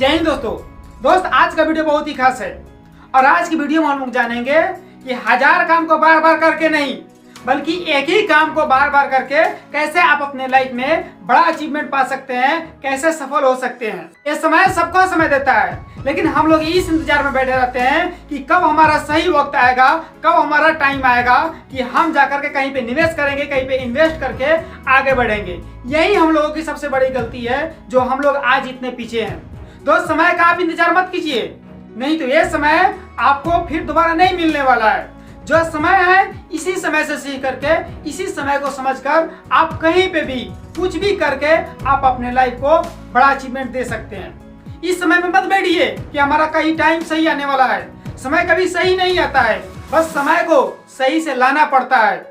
जय हिंद दोस्त आज का वीडियो बहुत ही खास है और आज की वीडियो में हम लोग जानेंगे कि 1000 काम को बार बार करके नहीं बल्कि एक ही काम को बार बार करके कैसे आप अपने लाइफ में बड़ा अचीवमेंट पा सकते हैं, कैसे सफल हो सकते हैं। ये समय सबको समय देता है, लेकिन हम लोग इस इंतजार में बैठे रहते हैं कि कब हमारा सही वक्त आएगा, कब हमारा टाइम आएगा कि हम जाकर के कहीं पे निवेश करेंगे, कहीं पे इन्वेस्ट करके आगे बढ़ेंगे। यही हम लोगों की सबसे बड़ी गलती है जो हम लोग आज इतने पीछे हैं। दोस्त समय का आप इंतजार मत कीजिए, नहीं तो ये समय आपको फिर दोबारा नहीं मिलने वाला है। जो समय है इसी समय से सीख करके, इसी समय को समझकर आप कहीं पे भी कुछ भी करके आप अपने लाइफ को बड़ा अचीवमेंट दे सकते हैं। इस समय में मत बैठिए कि हमारा कहीं टाइम सही आने वाला है। समय कभी सही नहीं आता है, बस समय को सही से लाना पड़ता है।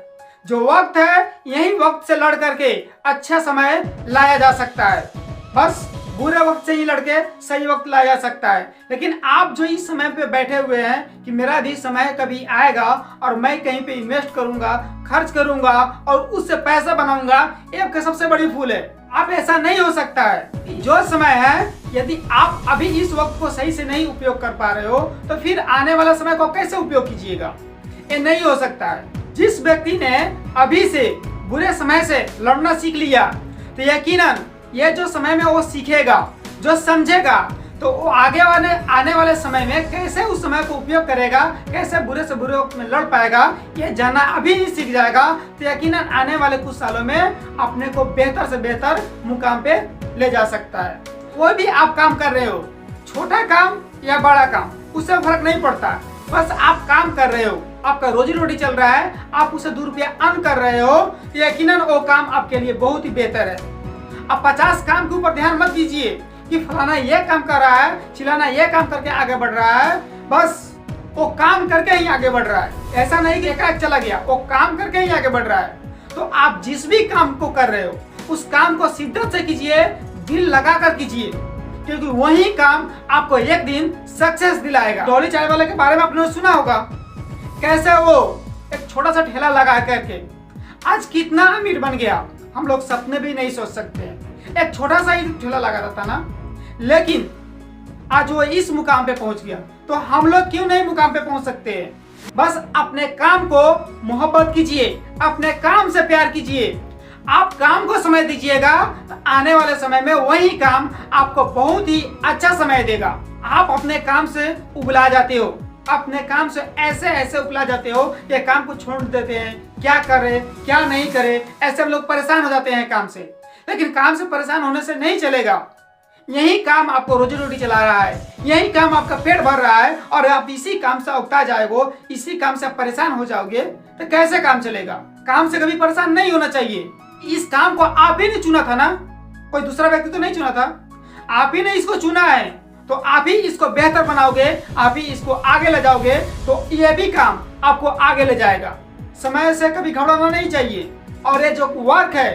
जो वक्त है यही वक्त से लड़ करके अच्छा समय लाया जा सकता है। बस बुरे वक्त से ही लड़के सही वक्त लाया जा सकता है। लेकिन आप जो इस समय पे बैठे हुए हैं कि मेरा भी समय कभी आएगा और मैं कहीं पे इन्वेस्ट करूंगा, खर्च करूंगा और उससे पैसा बनाऊंगा, ये आपकी सबसे बड़ी भूल है। आप ऐसा नहीं हो सकता है। जो समय है यदि आप अभी इस वक्त को सही से नहीं उपयोग कर पा रहे हो तो फिर आने वाला समय को कैसे उपयोग कीजिएगा? ये नहीं हो सकता है। जिस व्यक्ति ने अभी से बुरे समय से लड़ना सीख लिया तो यकीनन ये जो समय में वो सीखेगा, जो समझेगा, तो वो आने वाले समय में कैसे उस समय को उपयोग करेगा, कैसे बुरे से बुरे वक्त में लड़ पाएगा, ये जानना अभी ही सीख जाएगा तो यकीनन आने वाले कुछ सालों में अपने को बेहतर से बेहतर मुकाम पे ले जा सकता है। कोई भी आप काम कर रहे हो, छोटा काम या बड़ा काम, उससे फर्क नहीं पड़ता। बस आप काम कर रहे हो, आपका रोजी रोटी चल रहा है, आप उसे 2 रुपया अर्न कर रहे हो तो यकीनन वो काम आपके लिए बहुत ही बेहतर है। अब 50 काम के ऊपर ध्यान मत दीजिए कि फलाना ये काम कर रहा है, चिलाना ये काम करके आगे बढ़ रहा है, बस वो काम करके ही आगे बढ़ रहा है। ऐसा नहीं कि एकाएक चला गया, वो काम करके ही आगे बढ़ रहा है। तो आप जिस भी काम को कर रहे हो उस काम को शिद्दत से कीजिए, दिल लगा कर कीजिए, क्योंकि वही काम आपको एक दिन सक्सेस दिलाएगा। डॉली चाय वाले के बारे में आपने सुना होगा, कैसे वो एक छोटा सा ठेला लगा करके आज कितना अमीर बन गया, हम लोग सपने भी नहीं सोच सकते हैं। एक छोटा सा ही ठेला लगा था ना, लेकिन आज वो इस मुकाम पे पहुंच गया। तो हम लोग क्यों नहीं मुकाम पे पहुंच सकते हैं? बस अपने काम को मोहब्बत कीजिए, अपने काम से प्यार कीजिए। आप काम को समय दीजिएगा तो आने वाले समय में वही काम आपको बहुत ही अच्छा समय देगा। आप अपने काम से उबला जाते हो, अपने काम से ऐसे उबला जाते हो कि काम को छोड़ देते हैं, क्या करे क्या नहीं करे, ऐसे लोग परेशान हो जाते हैं काम से। लेकिन काम से परेशान होने से नहीं चलेगा। यही काम आपको रोजी रोटी चला रहा है, यही काम आपका पेट भर रहा है और आप इसी काम से उगता जाओगे, इसी काम से आप परेशान हो जाओगे तो कैसे काम चलेगा? काम से कभी परेशान नहीं होना चाहिए। इस काम को आप ही ने चुना था ना, कोई दूसरा व्यक्ति तो नहीं चुना था। आप ही ने इसको चुना है तो आप ही इसको बेहतर बनाओगे, आप ही इसको आगे ले जाओगे तो ये भी काम आपको आगे ले जाएगा। समय से कभी घबराना नहीं चाहिए। और ये जो वर्क है,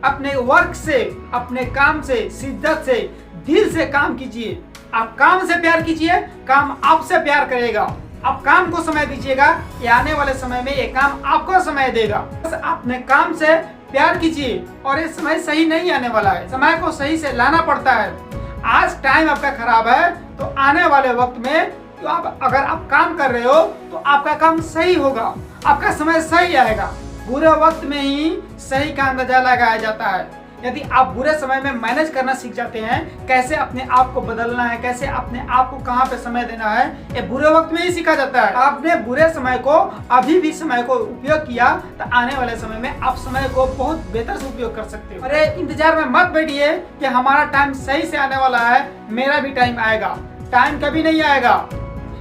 अपने वर्क से, अपने काम से, शिद्दत से, दिल से काम कीजिए। आप काम से प्यार कीजिए, काम आपसे प्यार करेगा। आप काम को समय दीजिएगा, ये आने वाले समय में ये काम आपको समय देगा। बस अपने काम से प्यार कीजिए और ये समय सही नहीं आने वाला है, समय को सही से लाना पड़ता है। आज टाइम आपका खराब है तो आने वाले वक्त में तो अगर आप काम कर रहे हो तो आपका काम सही होगा, आपका समय सही आएगा। बुरे वक्त में ही सही का अंदाजा लगाया जाता है। यदि आप बुरे समय में मैनेज करना सीख जाते हैं, कैसे अपने आप को बदलना है, कैसे अपने आप को कहाँ पे समय देना है, ये बुरे वक्त में ही सीखा जाता है। आपने बुरे समय को, अभी भी समय को उपयोग किया तो आने वाले समय में आप समय को बहुत बेहतर से उपयोग कर सकते हो। अरे इंतजार में मत बैठिए कि हमारा टाइम सही से आने वाला है, मेरा भी टाइम आएगा। टाइम कभी नहीं आएगा,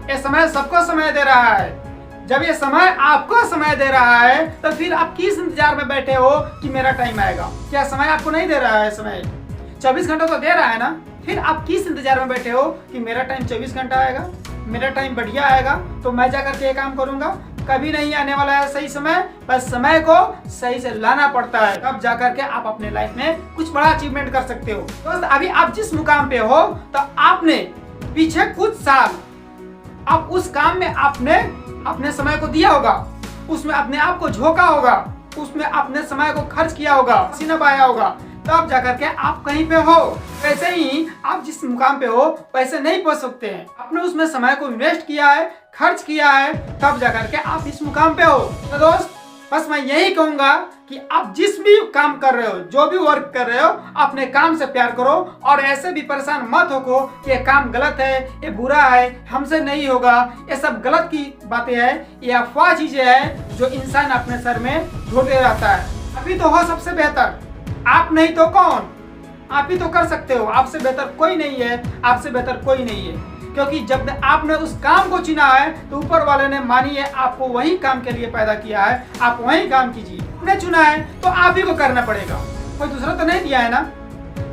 ये समय सबको समय दे रहा है। जब ये समय आपको समय दे रहा है तो फिर आप किस इंतजार में बैठे हो कि मेरा टाइम आएगा? क्या समय आपको नहीं दे रहा है? समय 24 घंटा तो दे रहा है ना, फिर आप किस इंतजार में बैठे हो कि मेरा टाइम 24 घंटा आएगा, मेरा टाइम बढ़िया आएगा तो मैं जाकर के ये काम करूंगा? कभी नहीं आने वाला है सही समय। बस समय को सही से लाना पड़ता है, तब जाकर के आप अपने लाइफ में कुछ बड़ा अचीवमेंट कर सकते हो। दोस्त अभी आप जिस मुकाम पे हो तो आपने पीछे कुछ साल आप उस काम में आपने अपने समय को दिया होगा, उसमें अपने आप को झोंका होगा, उसमें अपने समय को खर्च किया होगा, पसीना बहाया होगा, तब जाकर के आप कहीं पे हो। वैसे ही आप जिस मुकाम पे हो वैसे नहीं पहुंच सकते हैं। आपने उसमें समय को इन्वेस्ट किया है, खर्च किया है, तब जाकर के आप इस मुकाम पे हो। तो दोस्त बस मैं यही कहूंगा कि आप जिस भी काम कर रहे हो, जो भी वर्क कर रहे हो, अपने काम से प्यार करो और ऐसे भी परेशान मत हो कि ये काम गलत है, ये बुरा है, हमसे नहीं होगा। ये सब गलत की बातें हैं, ये अफवाह चीजें हैं जो इंसान अपने सर में ढोते रहता है। अभी तो हो सबसे बेहतर, आप नहीं तो कौन? आप ही तो कर सकते हो। आपसे बेहतर कोई नहीं है, आपसे बेहतर कोई नहीं है। क्योंकि जब आपने उस काम को चुना है तो ऊपर वाले ने मानिए आपको वही काम के लिए पैदा किया है, आप वही काम कीजिए। आपने चुना है तो आप ही को करना पड़ेगा, कोई दूसरा तो नहीं दिया है ना।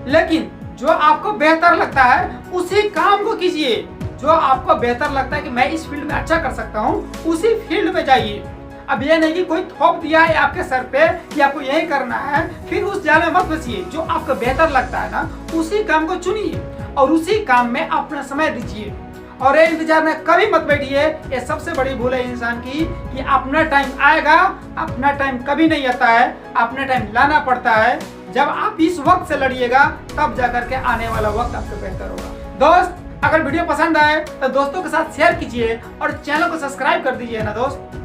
लेकिन जो आपको बेहतर लगता है उसी काम को कीजिए। जो आपको बेहतर लगता है कि मैं इस फील्ड में अच्छा कर सकता हूँ, उसी फील्ड में जाइए। अब ये नहीं कि कोई थोप दिया है आपके सर पे कि आपको यही करना है, फिर उस जाल में मत फंसिए। जो आपको बेहतर लगता है ना, उसी काम को चुनिए और उसी काम में अपना समय दीजिए। और ये इंतजार में कभी मत बैठिए। ये सबसे बड़ी भूल है इंसान की कि अपना टाइम आएगा। अपना टाइम कभी नहीं आता है, अपना टाइम लाना पड़ता है। जब आप इस वक्त से लड़िएगा तब जाकर के आने वाला वक्त आपका बेहतर होगा। दोस्त अगर वीडियो पसंद आए तो दोस्तों के साथ शेयर कीजिए और चैनल को सब्सक्राइब कर दीजिए ना दोस्त।